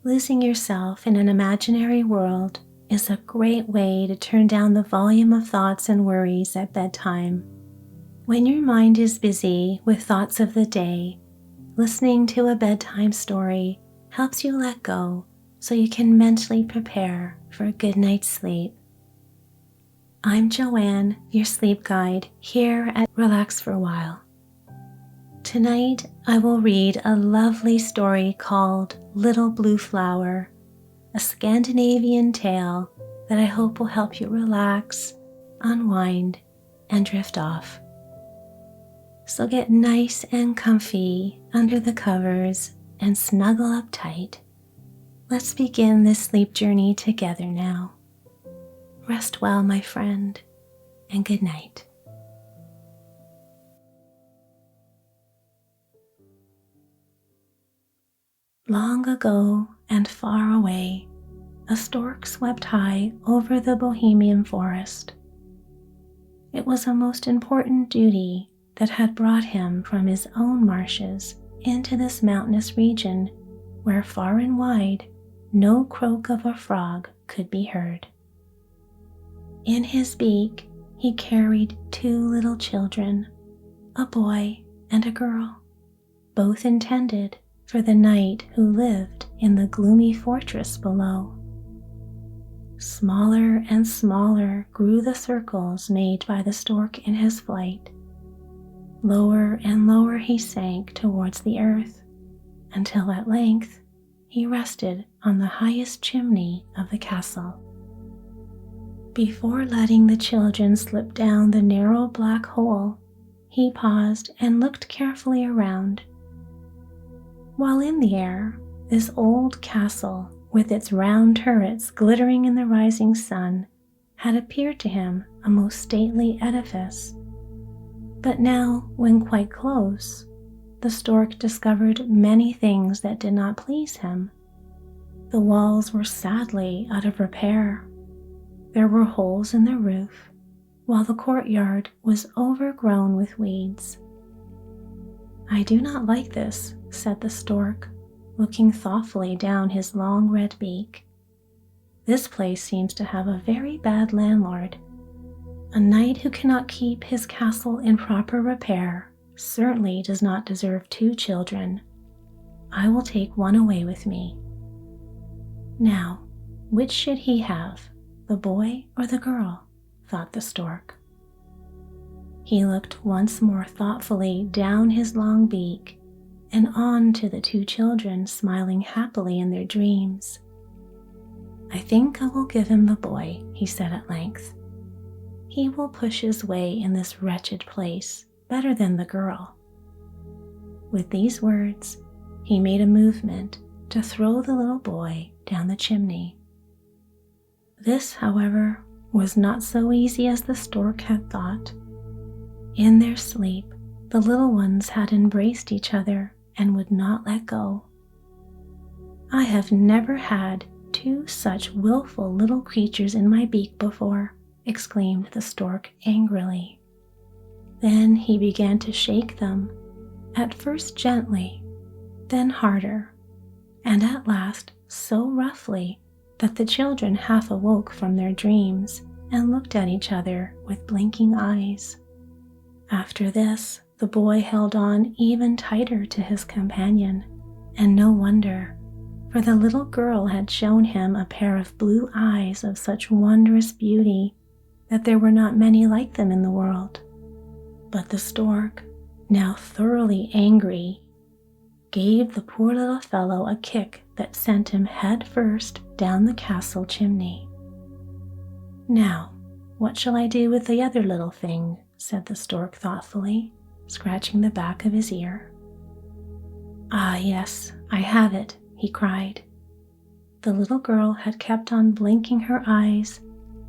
Losing yourself in an imaginary world is a great way to turn down the volume of thoughts and worries at bedtime. When your mind is busy with thoughts of the day, listening to a bedtime story helps you let go so you can mentally prepare for a good night's sleep. I'm Joanne, your sleep guide, here at Relax for a While. Tonight, I will read a lovely story called Little Blue Flower, a Scandinavian tale that I hope will help you relax, unwind, and drift off. So get nice and comfy under the covers and snuggle up tight. Let's begin this sleep journey together now. Rest well, my friend, and good night. Long ago and far away, a stork swept high over the Bohemian forest. It was a most important duty that had brought him from his own marshes into this mountainous region where far and wide no croak of a frog could be heard. In his beak he carried 2 little children, a boy and a girl, both intended for the knight who lived in the gloomy fortress below. Smaller and smaller grew the circles made by the stork in his flight. Lower and lower he sank towards the earth, until at length he rested on the highest chimney of the castle. Before letting the children slip down the narrow black hole, he paused and looked carefully around. While in the air, this old castle, with its round turrets glittering in the rising sun, had appeared to him a most stately edifice. But now, when quite close, the stork discovered many things that did not please him. The walls were sadly out of repair. There were holes in the roof, while the courtyard was overgrown with weeds. "I do not like this," said the stork, looking thoughtfully down his long red beak. "This place seems to have a very bad landlord. A knight who cannot keep his castle in proper repair certainly does not deserve 2 children. I will take one away with me." Now, which should he have, the boy or the girl? Thought the stork. He looked once more thoughtfully down his long beak and on to the 2 children smiling happily in their dreams. "I think I will give him the boy," he said at length. "He will push his way in this wretched place better than the girl." With these words, he made a movement to throw the little boy down the chimney. This, however, was not so easy as the stork had thought. In their sleep, the little ones had embraced each other and would not let go. "I have never had 2 such willful little creatures in my beak before," exclaimed the stork angrily. Then he began to shake them, at first gently, then harder, and at last so roughly that the children half awoke from their dreams and looked at each other with blinking eyes. After this, the boy held on even tighter to his companion, and no wonder, for the little girl had shown him a pair of blue eyes of such wondrous beauty that there were not many like them in the world. But the stork, now thoroughly angry, gave the poor little fellow a kick that sent him head first down the castle chimney. "Now, what shall I do with the other little thing?" said the stork thoughtfully, scratching the back of his ear. "Ah, yes, I have it," he cried. The little girl had kept on blinking her eyes,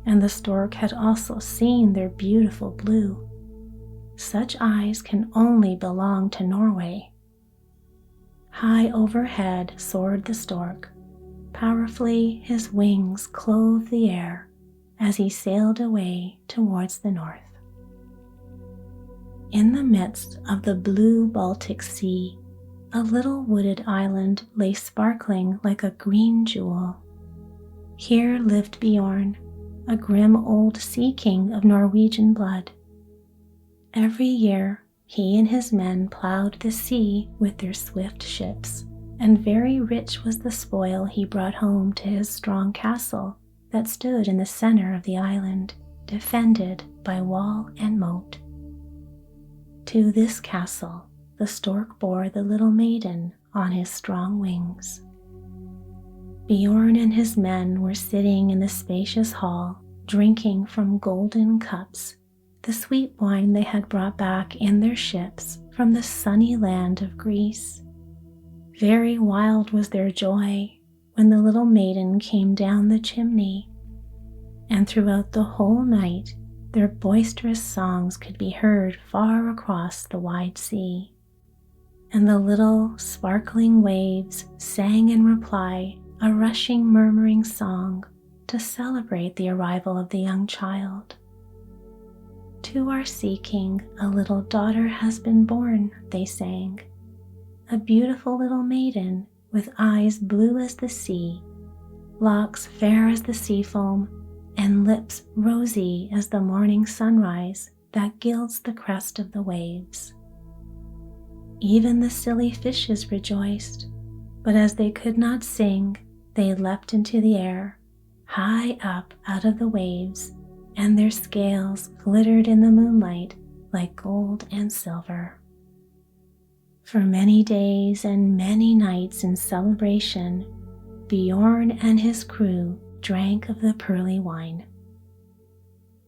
and the stork had also seen their beautiful blue. Such eyes can only belong to Norway. High overhead soared the stork. Powerfully his wings clove the air as he sailed away towards the north. In the midst of the blue Baltic Sea, a little wooded island lay sparkling like a green jewel. Here lived Bjorn, a grim old sea king of Norwegian blood. Every year, he and his men plowed the sea with their swift ships, and very rich was the spoil he brought home to his strong castle that stood in the center of the island, defended by wall and moat. To this castle, the stork bore the little maiden on his strong wings. Bjorn and his men were sitting in the spacious hall, drinking from golden cups the sweet wine they had brought back in their ships from the sunny land of Greece. Very wild was their joy when the little maiden came down the chimney, and throughout the whole night their boisterous songs could be heard far across the wide sea, and the little sparkling waves sang in reply a rushing murmuring song to celebrate the arrival of the young child. To our sea king a little daughter has been born, they sang, a beautiful little maiden with eyes blue as the sea, locks fair as the sea foam, and lips rosy as the morning sunrise that gilds the crest of the waves. Even the silly fishes rejoiced, but as they could not sing, they leapt into the air, high up out of the waves, and their scales glittered in the moonlight like gold and silver. For many days and many nights in celebration, Bjorn and his crew drank of the pearly wine.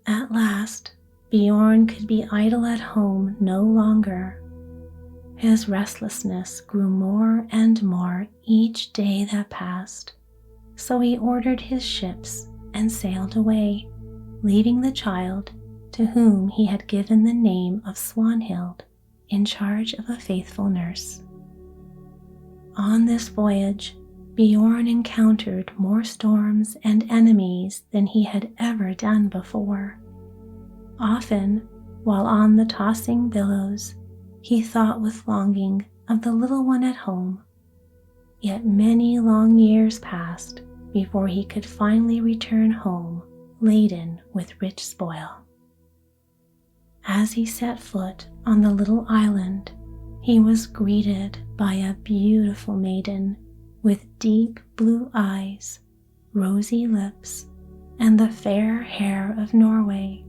At last, Bjorn could be idle at home no longer. His restlessness grew more and more each day that passed, so he ordered his ships and sailed away, leaving the child, to whom he had given the name of Swanhild, in charge of a faithful nurse. On this voyage, Bjorn encountered more storms and enemies than he had ever done before. Often, while on the tossing billows, he thought with longing of the little one at home. Yet many long years passed before he could finally return home laden with rich spoil. As he set foot on the little island, he was greeted by a beautiful maiden with deep blue eyes, rosy lips, and the fair hair of Norway.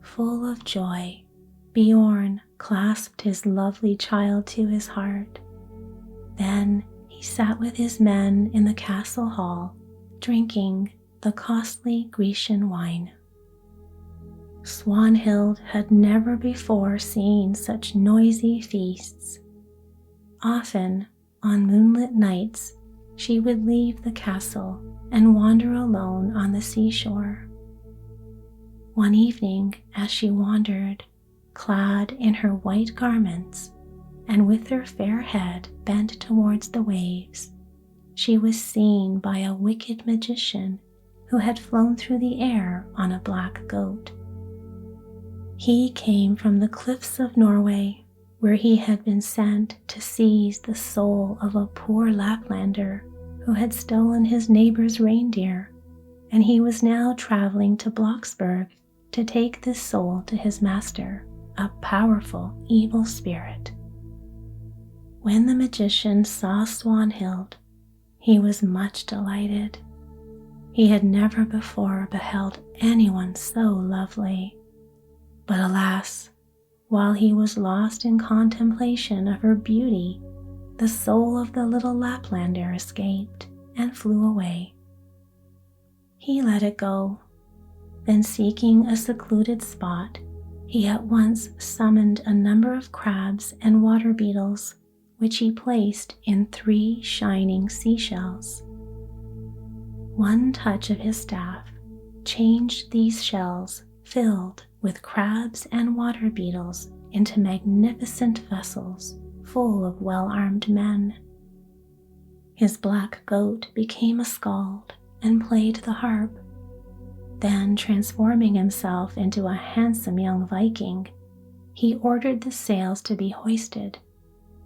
Full of joy, Bjorn clasped his lovely child to his heart. Then he sat with his men in the castle hall, drinking the costly Grecian wine. Swanhild had never before seen such noisy feasts. Often, on moonlit nights, she would leave the castle and wander alone on the seashore. One evening, as she wandered, clad in her white garments and with her fair head bent towards the waves, she was seen by a wicked magician who had flown through the air on a black goat. He came from the cliffs of Norway, where he had been sent to seize the soul of a poor Laplander who had stolen his neighbor's reindeer, and he was now traveling to Blocksberg to take this soul to his master, a powerful evil spirit. When the magician saw Swanhild, he was much delighted. He had never before beheld anyone so lovely. But alas, while he was lost in contemplation of her beauty, the soul of the little Laplander escaped and flew away. He let it go. Then, seeking a secluded spot, he at once summoned a number of crabs and water beetles, which he placed in 3 shining seashells. One touch of his staff changed these shells filled with crabs and water beetles into magnificent vessels full of well-armed men. His black goat became a skald and played the harp. Then, transforming himself into a handsome young Viking, he ordered the sails to be hoisted,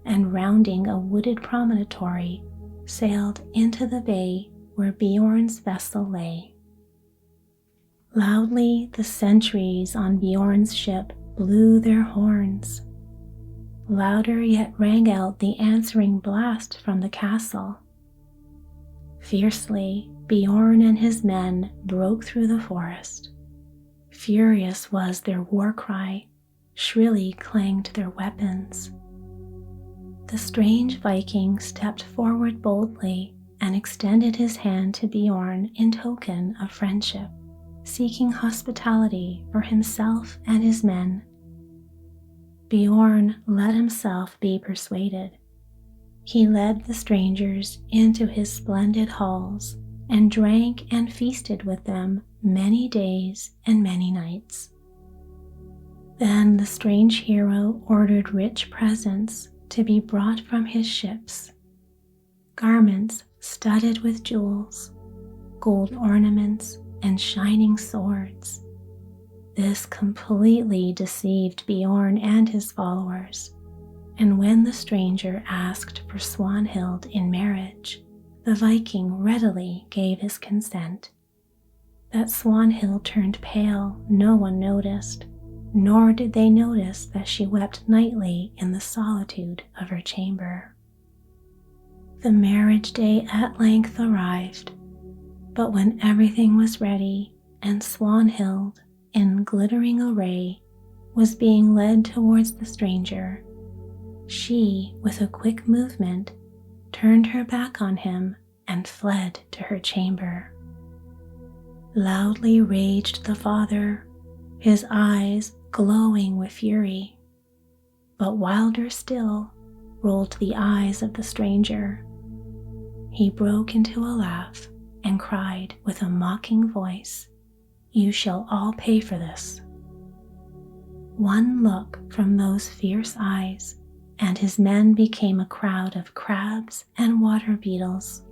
and rounding a wooded promontory, sailed into the bay where Bjorn's vessel lay. Loudly the sentries on Bjorn's ship blew their horns. Louder yet rang out the answering blast from the castle. Fiercely, Bjorn and his men broke through the forest. Furious was their war cry, shrilly clanged their weapons. The strange Viking stepped forward boldly and extended his hand to Bjorn in token of friendship, seeking hospitality for himself and his men. Bjorn let himself be persuaded. He led the strangers into his splendid halls and drank and feasted with them many days and many nights. Then the strange hero ordered rich presents to be brought from his ships, garments studded with jewels, gold ornaments, and shining swords. This completely deceived Bjorn and his followers, and when the stranger asked for Swanhild in marriage, the Viking readily gave his consent. That Swanhild turned pale no one noticed, nor did they notice that she wept nightly in the solitude of her chamber. The marriage day at length arrived, but when everything was ready and Swanhild, in glittering array, was being led towards the stranger, she, with a quick movement, turned her back on him and fled to her chamber. Loudly raged the father, his eyes glowing with fury. But wilder still rolled the eyes of the stranger. He broke into a laugh and cried with a mocking voice, "You shall all pay for this." One look from those fierce eyes, and his men became a crowd of crabs and water beetles.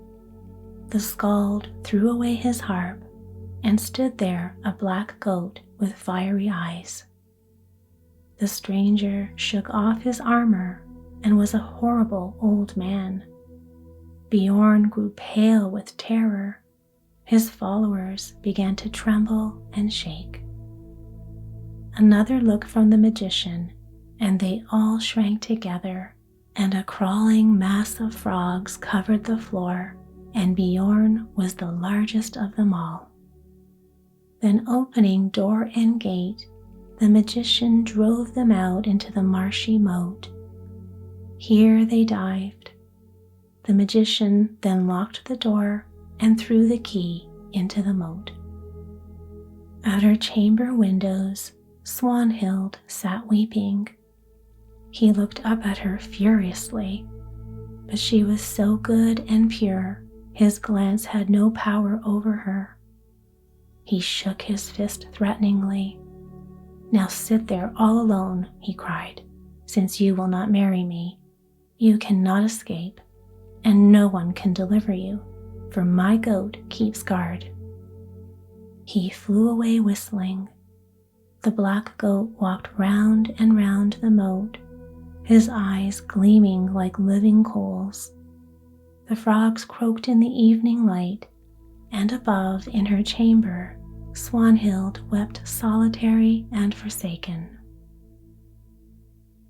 The skald threw away his harp and stood there a black goat with fiery eyes. The stranger shook off his armor and was a horrible old man. Bjorn grew pale with terror. His followers began to tremble and shake. Another look from the magician, and they all shrank together, and a crawling mass of frogs covered the floor, and Bjorn was the largest of them all. Then opening door and gate, the magician drove them out into the marshy moat. Here they dived. The magician then locked the door and threw the key into the moat. At her chamber windows, Swanhild sat weeping. He looked up at her furiously, but she was so good and pure, his glance had no power over her. He shook his fist threateningly. "Now sit there all alone," he cried. "Since you will not marry me, you cannot escape, and no one can deliver you, for my goat keeps guard." He flew away whistling. The black goat walked round and round the moat, his eyes gleaming like living coals. The frogs croaked in the evening light, and above in her chamber, Swanhild wept solitary and forsaken.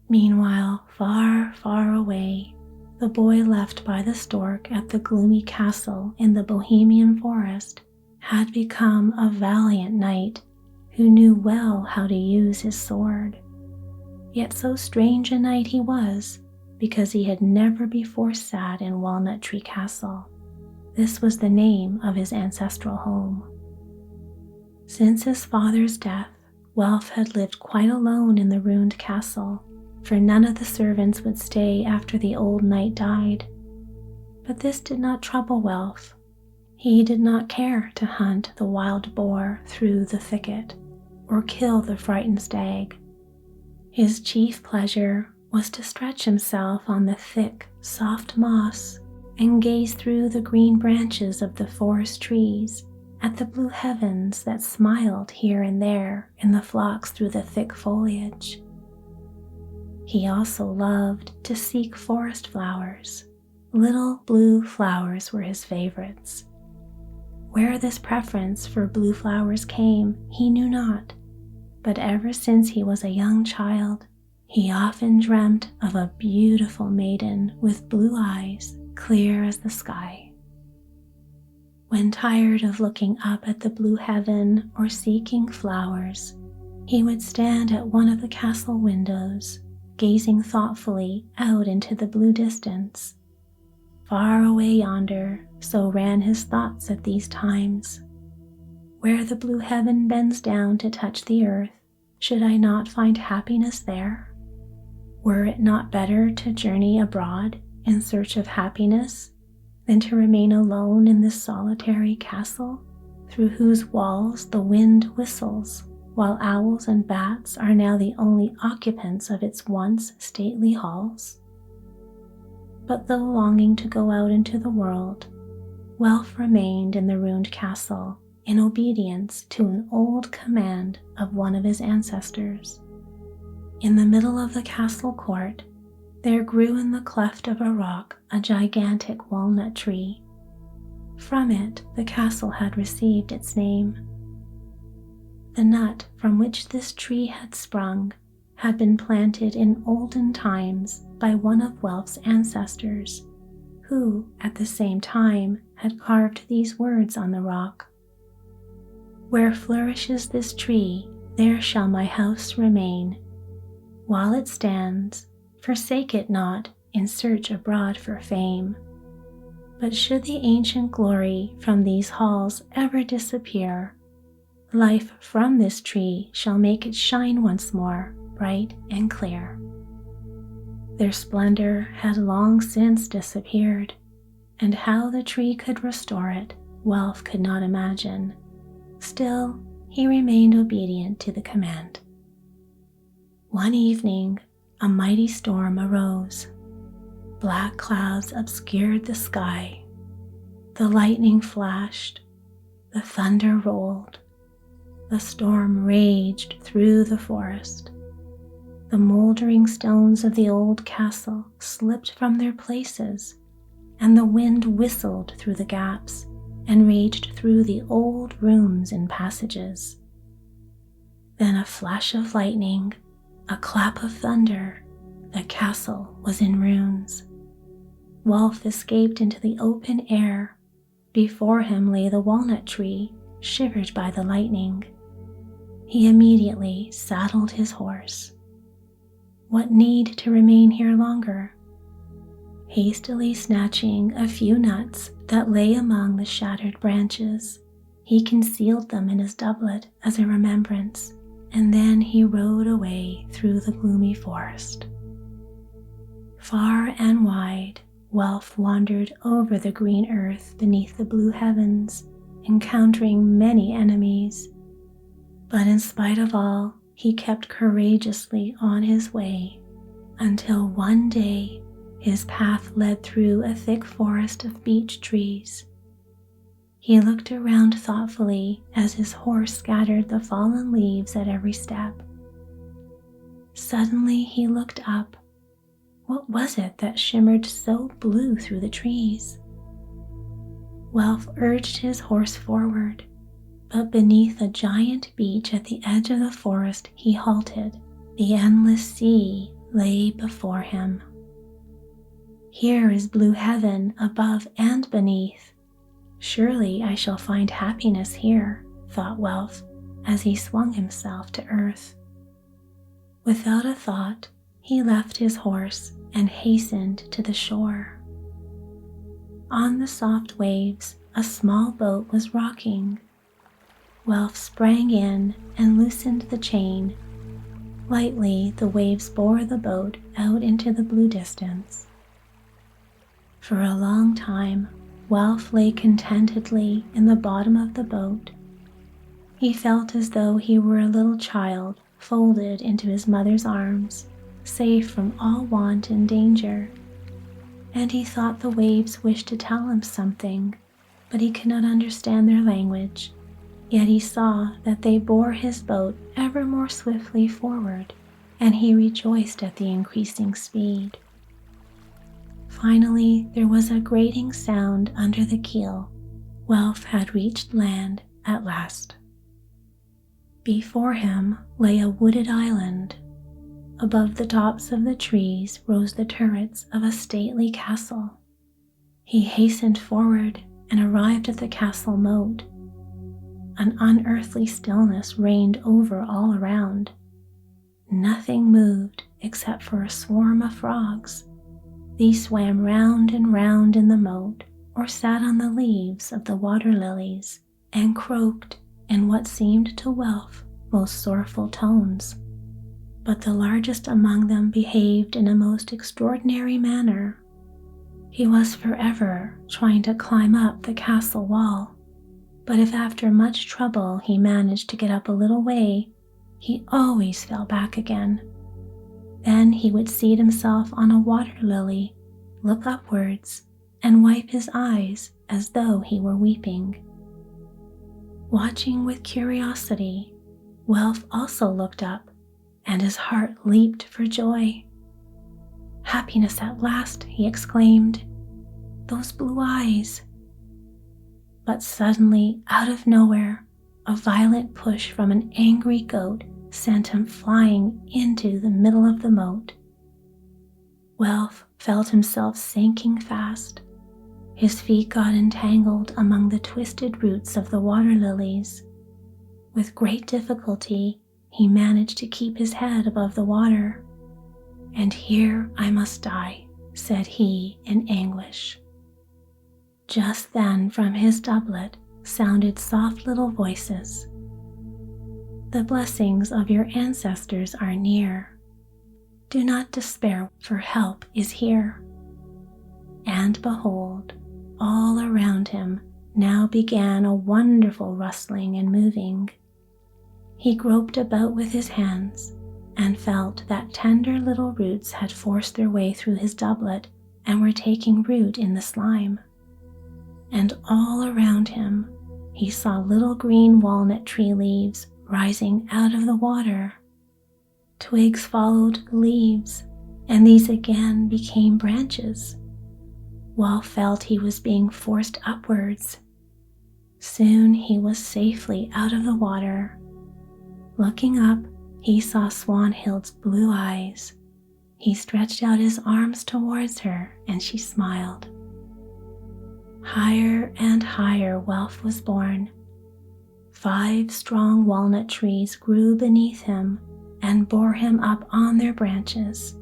Meanwhile, far, far away, the boy left by the stork at the gloomy castle in the Bohemian forest had become a valiant knight who knew well how to use his sword. Yet so strange a knight he was, because he had never before sat in Walnut Tree Castle. This was the name of his ancestral home. Since his father's death, Welf had lived quite alone in the ruined castle, for none of the servants would stay after the old knight died. But this did not trouble Welf. He did not care to hunt the wild boar through the thicket, or kill the frightened stag. His chief pleasure was to stretch himself on the thick, soft moss and gaze through the green branches of the forest trees at the blue heavens that smiled here and there in the flocks through the thick foliage. He also loved to seek forest flowers. Little blue flowers were his favorites. Where this preference for blue flowers came, he knew not, but ever since he was a young child, he often dreamt of a beautiful maiden with blue eyes, clear as the sky. When tired of looking up at the blue heaven or seeking flowers, he would stand at one of the castle windows, gazing thoughtfully out into the blue distance. Far away yonder, so ran his thoughts at these times. Where the blue heaven bends down to touch the earth, should I not find happiness there? Were it not better to journey abroad in search of happiness than to remain alone in this solitary castle, through whose walls the wind whistles, while owls and bats are now the only occupants of its once stately halls? But though longing to go out into the world, Welf remained in the ruined castle in obedience to an old command of one of his ancestors. In the middle of the castle court, there grew in the cleft of a rock a gigantic walnut tree. From it, the castle had received its name. The nut from which this tree had sprung had been planted in olden times by one of Welf's ancestors, who at the same time had carved these words on the rock: "Where flourishes this tree, there shall my house remain. While it stands, forsake it not in search abroad for fame. But should the ancient glory from these halls ever disappear, life from this tree shall make it shine once more, bright and clear." Their splendor had long since disappeared, and how the tree could restore it, Welf could not imagine. Still, he remained obedient to the command. One evening, a mighty storm arose. Black clouds obscured the sky. The lightning flashed. The thunder rolled. The storm raged through the forest. The moldering stones of the old castle slipped from their places, and the wind whistled through the gaps and raged through the old rooms and passages. Then a flash of lightning, a clap of thunder, the castle was in ruins. Welf escaped into the open air. Before him lay the walnut tree, shivered by the lightning. He immediately saddled his horse. What need to remain here longer? Hastily snatching a few nuts that lay among the shattered branches, he concealed them in his doublet as a remembrance, and then he rode away through the gloomy forest. Far and wide, Welf wandered over the green earth beneath the blue heavens, encountering many enemies. But in spite of all, he kept courageously on his way, until one day his path led through a thick forest of beech trees. He looked around thoughtfully as his horse scattered the fallen leaves at every step. Suddenly he looked up. What was it that shimmered so blue through the trees? Welf urged his horse forward, but beneath a giant beech at the edge of the forest he halted. The endless sea lay before him. Here is blue heaven above and beneath. Surely I shall find happiness here, thought Welf, as he swung himself to earth. Without a thought, he left his horse and hastened to the shore. On the soft waves, a small boat was rocking. Welf sprang in and loosened the chain. Lightly, the waves bore the boat out into the blue distance. For a long time, Welf lay contentedly in the bottom of the boat. He felt as though he were a little child folded into his mother's arms, safe from all want and danger. And he thought the waves wished to tell him something, but he could not understand their language. Yet he saw that they bore his boat ever more swiftly forward, and he rejoiced at the increasing speed. Finally, there was a grating sound under the keel. Welf had reached land at last. Before him lay a wooded island. Above the tops of the trees rose the turrets of a stately castle. He hastened forward and arrived at the castle moat. An unearthly stillness reigned over all around. Nothing moved except for a swarm of frogs. These swam round and round in the moat or sat on the leaves of the water lilies and croaked in what seemed to Welf most sorrowful tones. But the largest among them behaved in a most extraordinary manner. He was forever trying to climb up the castle wall, but if after much trouble he managed to get up a little way, he always fell back again. Then he would seat himself on a water lily, look upwards, and wipe his eyes as though he were weeping. Watching with curiosity, Welf also looked up, and his heart leaped for joy. "Happiness at last," he exclaimed. "Those blue eyes!" But suddenly, out of nowhere, a violent push from an angry goat sent him flying into the middle of the moat. Welf felt himself sinking fast. His feet got entangled among the twisted roots of the water lilies. With great difficulty, he managed to keep his head above the water. "And here I must die," said he in anguish. Just then from his doublet sounded soft little voices. "The blessings of your ancestors are near. Do not despair, for help is here." And behold, all around him now began a wonderful rustling and moving. He groped about with his hands and felt that tender little roots had forced their way through his doublet and were taking root in the slime. And all around him he saw little green walnut tree leaves rising out of the water. Twigs followed the leaves, and these again became branches. Welf felt he was being forced upwards. Soon he was safely out of the water. Looking up, he saw Swanhild's blue eyes. He stretched out his arms towards her, and she smiled. Higher and higher Welf was borne. 5 strong walnut trees grew beneath him and bore him up on their branches.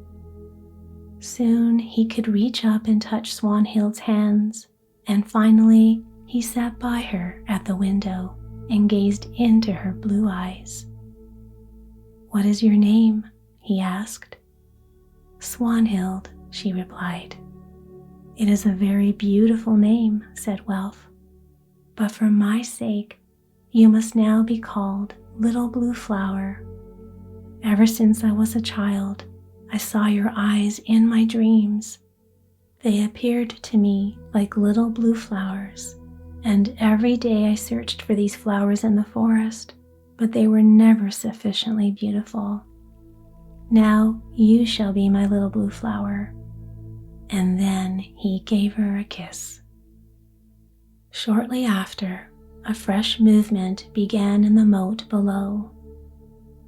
Soon he could reach up and touch Swanhild's hands, and finally he sat by her at the window and gazed into her blue eyes. "What is your name?" he asked. "Swanhild," she replied. "It is a very beautiful name," said Welf, "but for my sake you must now be called Little Blue Flower. Ever since I was a child, I saw your eyes in my dreams. They appeared to me like little blue flowers, and every day I searched for these flowers in the forest, but they were never sufficiently beautiful. Now you shall be my little blue flower." And then he gave her a kiss. Shortly after, a fresh movement began in the moat below.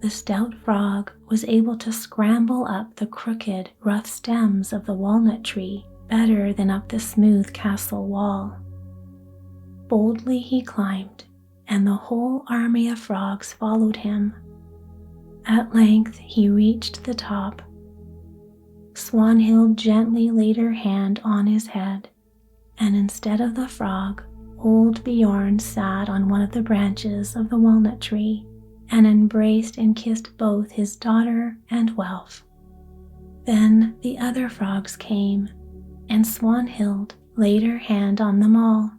The stout frog was able to scramble up the crooked, rough stems of the walnut tree better than up the smooth castle wall. Boldly he climbed, and the whole army of frogs followed him. At length he reached the top. Swanhild gently laid her hand on his head, and instead of the frog, old Bjorn sat on one of the branches of the walnut tree and embraced and kissed both his daughter and Welf. Then the other frogs came, and Swanhild laid her hand on them all.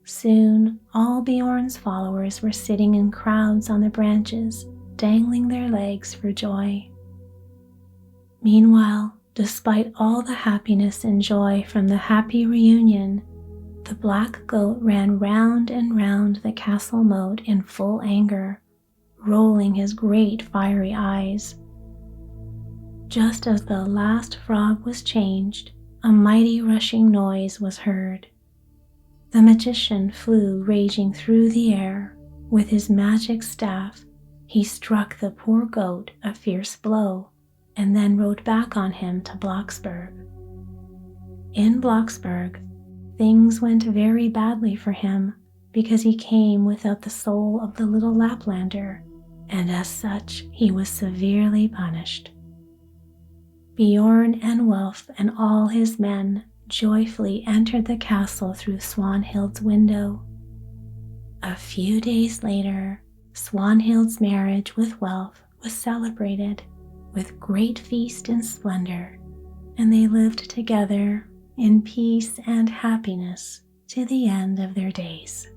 Soon all Bjorn's followers were sitting in crowds on the branches, dangling their legs for joy. Meanwhile, despite all the happiness and joy from the happy reunion, the black goat ran round and round the castle moat in full anger, rolling his great fiery eyes. Just as the last frog was changed, a mighty rushing noise was heard. The magician flew raging through the air. With his magic staff, he struck the poor goat a fierce blow and then rode back on him to Blocksberg. In Blocksberg, things went very badly for him because he came without the soul of the little Laplander, and as such he was severely punished. Bjorn and Welf and all his men joyfully entered the castle through Swanhild's window. A few days later, Swanhild's marriage with Welf was celebrated with great feast and splendor, and they lived together in peace and happiness to the end of their days.